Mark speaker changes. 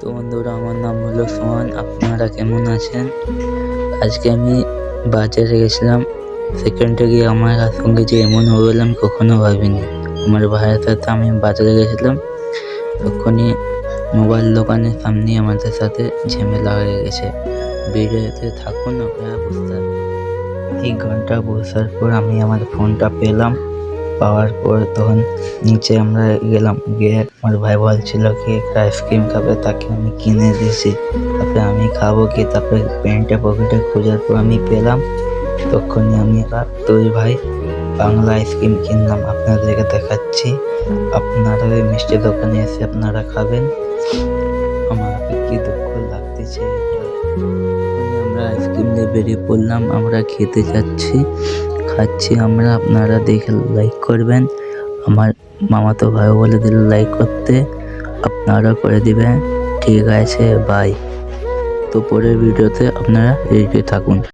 Speaker 1: তো বন্ধুরা, আমার নাম হলো সোহান। আপনারা কেমন আছেন? আজকে আমি বাজারে গেছিলাম। সেখানটা গিয়ে আমার সঙ্গে যে এমন হবে বলে আমি কখনো ভাবিনি। আমার ভাইয়ের সাথে আমি বাজারে গেছিলাম, তখনই মোবাইল দোকানের সামনে আমাদের সাথে ঝামেলা হয়ে গেছে। ভিডিওতে থাকুন, আপনারা বুঝতে পারবেন। 1 ঘন্টা বসার পর আমি আমার ফোনটা পেলাম। পাওয়ার পর তখন নিচে আমরা গেলাম, গিয়ে আমার ভাই বলছিল কি একটা আইসক্রিম খাবে, তাকে আমি কিনে দিয়েছি। তারপরে আমি খাবো কি, তারপরে প্যান্টে পকেটে খোঁজার পর আমি পেলাম। তখনই আমি দুই ভাই বাংলা আইসক্রিম কিনলাম, আপনাদেরকে দেখাচ্ছি। আপনারা ওই মিষ্টি দোকানে এসে আপনারা খাবেন। আমার কি দুঃখ লাগতেছে এটা। আমরা আইসক্রিম নিয়ে বেরিয়ে পড়লাম, আমরা খেতে খাচ্ছি আমরা। আপনারা দেখে লাইক করবেন। আমার মামাতো ভাই বলে দিল লাইক করতে, আপনারা করে দিবেন। ঠিক আছে, বাই। তো পরের ভিডিওতে আপনারা রেডি থাকুন।